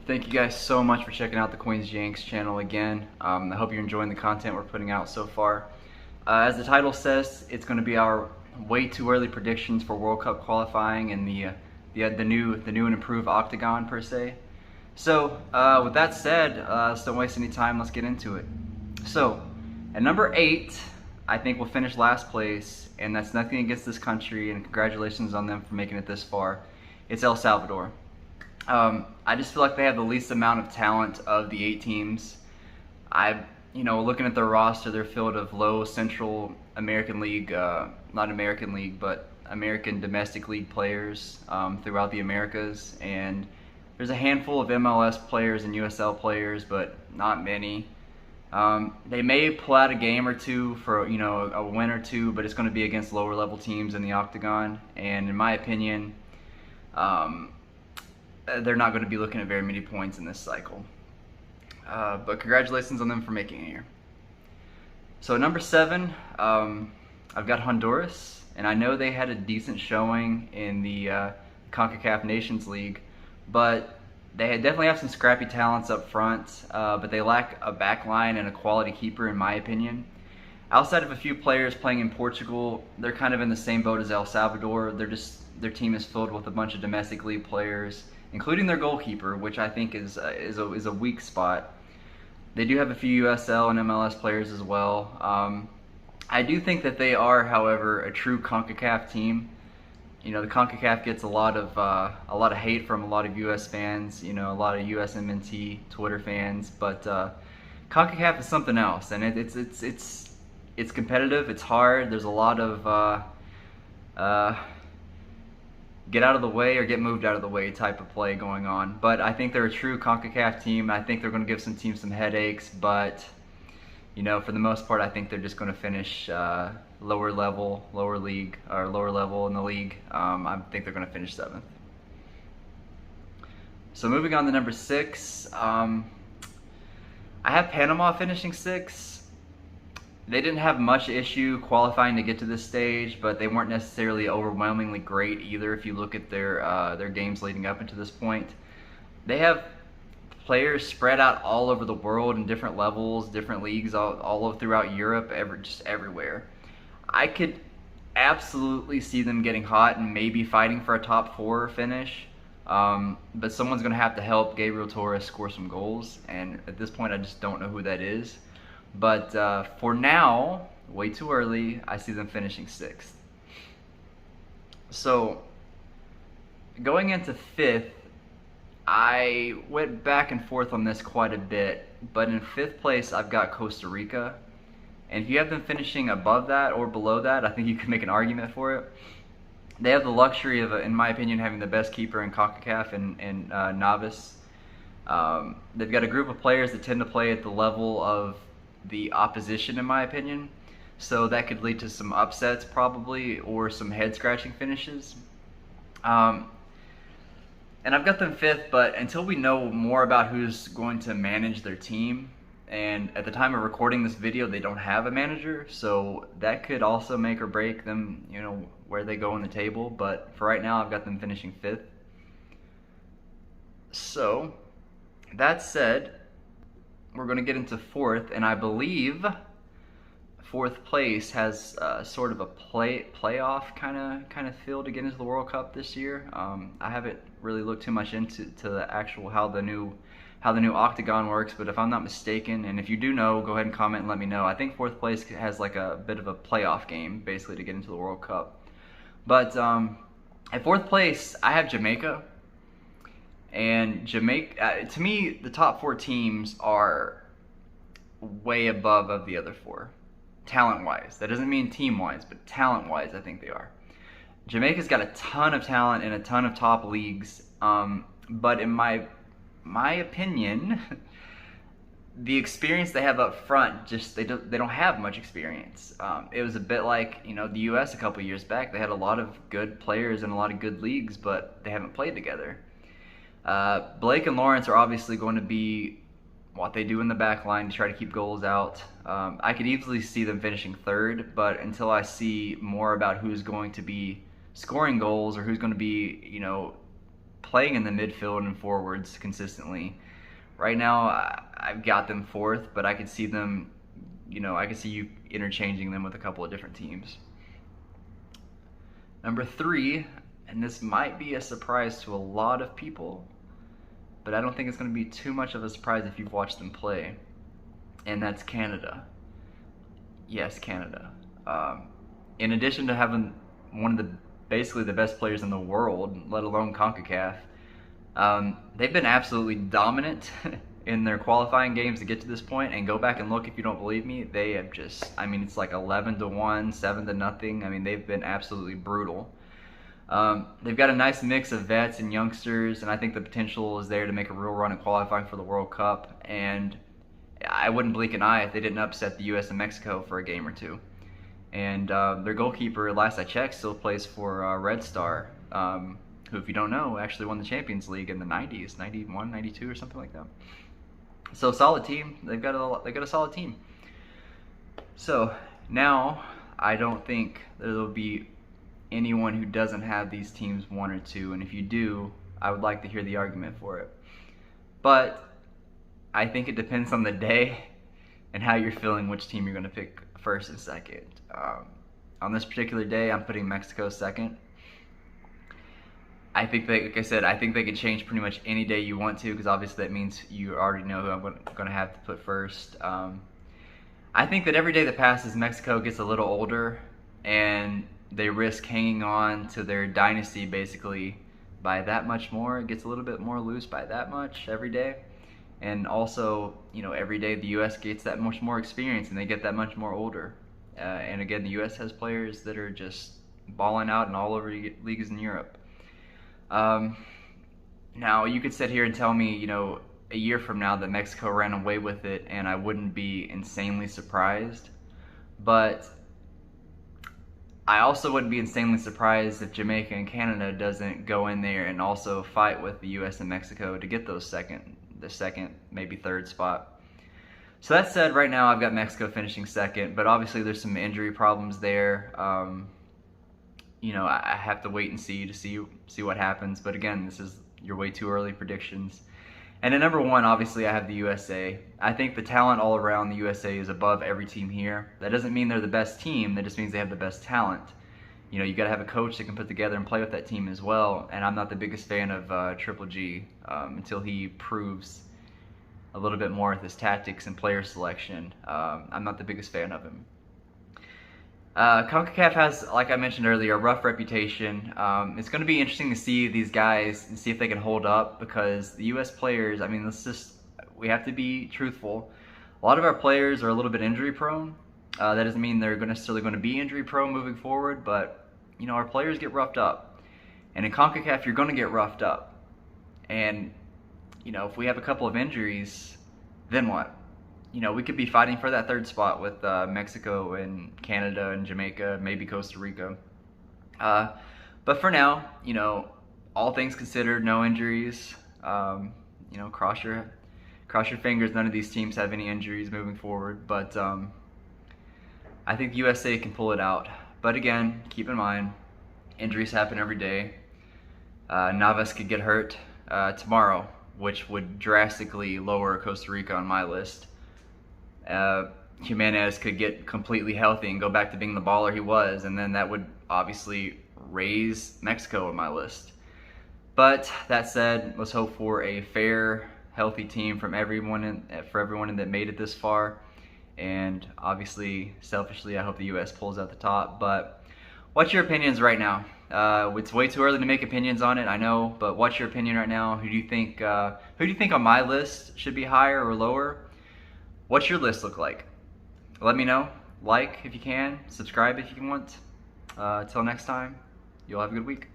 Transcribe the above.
Thank you guys so much for checking out the Queens Yanks channel again. I hope you're enjoying the content we're putting out so far. As the title says, it's going to be our way too early predictions for World Cup qualifying and the new and improved octagon per se. So with that said, let's don't waste any time. Let's get into it. So at number 8, I think we'll finish last place, and that's nothing against this country, and congratulations on them for making it this far. It's El Salvador. I just feel like they have the least amount of talent of the 8 teams. Looking at their roster, they're filled of low Central American League, not American League, but American domestic league players throughout the Americas, and there's a handful of MLS players and USL players, but not many. They may pull out a game or two for a win or two, but it's going to be against lower level teams in the octagon, and in my opinion, they're not going to be looking at very many points in this cycle. But congratulations on them for making it here. So at number 7, I've got Honduras, and I know they had a decent showing in the CONCACAF Nations League, but they definitely have some scrappy talents up front, but they lack a back line and a quality keeper, in my opinion. Outside of a few players playing in Portugal, they're kind of in the same boat as El Salvador. Their team is filled with a bunch of domestic league players, including their goalkeeper, which I think is a weak spot. They do have a few USL and MLS players as well. I do think that they are, however, a true CONCACAF team. The CONCACAF gets a lot of hate from a lot of US fans, a lot of USMNT Twitter fans, but CONCACAF is something else, and it's competitive. It's hard. There's a lot of get out of the way or get moved out of the way type of play going on. But I think they're a true CONCACAF team. I think they're going to give some teams some headaches, but for the most part, I think they're just going to finish lower level in the league. I think they're going to finish 7th. So moving on to number 6, I have Panama finishing 6th. They didn't have much issue qualifying to get to this stage, but they weren't necessarily overwhelmingly great either if you look at their games leading up into this point. They have players spread out all over the world in different levels, different leagues, all throughout Europe, just everywhere. I could absolutely see them getting hot and maybe fighting for a top 4 finish, but someone's going to have to help Gabriel Torres score some goals, and at this point I just don't know who that is. But for now, way too early, I see them finishing 6th. So going into 5th, I went back and forth on this quite a bit, but in 5th place I've got Costa Rica, and if you have them finishing above that or below that, I think you can make an argument for it. They have the luxury of, in my opinion, having the best keeper in CONCACAF and Navas. They've got a group of players that tend to play at the level of the opposition, in my opinion, so that could lead to some upsets probably, or some head-scratching finishes. And I've got them 5th, but until we know more about who's going to manage their team, and at the time of recording this video they don't have a manager, so that could also make or break them, where they go in the table. But for right now, I've got them finishing 5th. So that said, we're going to get into 4th, and I believe 4th place has sort of a playoff kind of feel to get into the World Cup this year. I haven't really looked too much into the actual how the new octagon works, but if I'm not mistaken, and if you do know, go ahead and comment and let me know. I think 4th place has like a bit of a playoff game basically to get into the World Cup. But at 4th place, I have Jamaica. And Jamaica, to me, the top 4 teams are way above of the other 4, talent-wise. That doesn't mean team-wise, but talent-wise, I think they are. Jamaica's got a ton of talent in a ton of top leagues, but in my opinion, the experience they have up front, they don't have much experience. It was a bit like the U.S. a couple years back. They had a lot of good players in a lot of good leagues, but they haven't played together. Blake and Lawrence are obviously going to be what they do in the back line to try to keep goals out. I could easily see them finishing 3rd, but until I see more about who's going to be scoring goals or who's going to be, playing in the midfield and forwards consistently. Right now, I've got them fourth, but I could see them, I could see you interchanging them with a couple of different teams. Number 3, and this might be a surprise to a lot of people, but I don't think it's going to be too much of a surprise if you've watched them play, and that's Canada. Yes, Canada. In addition to having basically the best players in the world, let alone CONCACAF, they've been absolutely dominant in their qualifying games to get to this point. And go back and look if you don't believe me. They have it's like 11-1, 7-0. They've been absolutely brutal. They've got a nice mix of vets and youngsters, and I think the potential is there to make a real run in qualifying for the World Cup. And I wouldn't blink an eye if they didn't upset the U.S. and Mexico for a game or two. And their goalkeeper, last I checked, still plays for Red Star, who, if you don't know, actually won the Champions League in the 90s, 91, 92 or something like that. So solid team. They've got a solid team. So now I don't think there'll be anyone who doesn't have these teams 1 or 2, and if you do, I would like to hear the argument for it. But I think it depends on the day and how you're feeling, which team you're going to pick first and second. On this particular day, I'm putting Mexico second. I think like I said, I think they could change pretty much any day you want to, because obviously that means you already know who I'm going to have to put first. I think that every day that passes, Mexico gets a little older, and they risk hanging on to their dynasty basically by that much more. It gets a little bit more loose by that much every day. And also, every day the U.S. gets that much more experience and they get that much more older. And again, the U.S. has players that are just balling out in all over leagues in Europe. Now, you could sit here and tell me, a year from now that Mexico ran away with it, and I wouldn't be insanely surprised. But I also wouldn't be insanely surprised if Jamaica and Canada doesn't go in there and also fight with the U.S. and Mexico to get the second, maybe third spot. So that said, right now I've got Mexico finishing second, but obviously there's some injury problems there. I have to wait and see what happens. But again, this is your way too early predictions. And at number 1, obviously I have the USA. I think the talent all around the USA is above every team here. That doesn't mean they're the best team. That just means they have the best talent. You got to have a coach that can put together and play with that team as well. And I'm not the biggest fan of Triple G until he proves a little bit more with his tactics and player selection. I'm not the biggest fan of him. CONCACAF has, like I mentioned earlier, a rough reputation. It's going to be interesting to see these guys and see if they can hold up, because the U.S. players, we have to be truthful. A lot of our players are a little bit injury prone. That doesn't mean they're necessarily going to be injury prone moving forward, but our players get roughed up. And in CONCACAF, you're going to get roughed up. And if we have a couple of injuries, then what? We could be fighting for that third spot with Mexico and Canada and Jamaica, maybe Costa Rica. But for now, all things considered, no injuries. Cross your fingers. None of these teams have any injuries moving forward. But I think the USA can pull it out. But again, keep in mind, injuries happen every day. Navas could get hurt tomorrow, which would drastically lower Costa Rica on my list. Jimenez could get completely healthy and go back to being the baller he was, and then that would obviously raise Mexico on my list. But that said, let's hope for a fair, healthy team from everyone that made it this far. And obviously, selfishly, I hope the U.S. pulls out the top. But what's your opinions right now? It's way too early to make opinions on it, I know. But what's your opinion right now? Who do you think on my list should be higher or lower? What's your list look like? Let me know. Like if you can. Subscribe if you want. Till next time, you'll have a good week.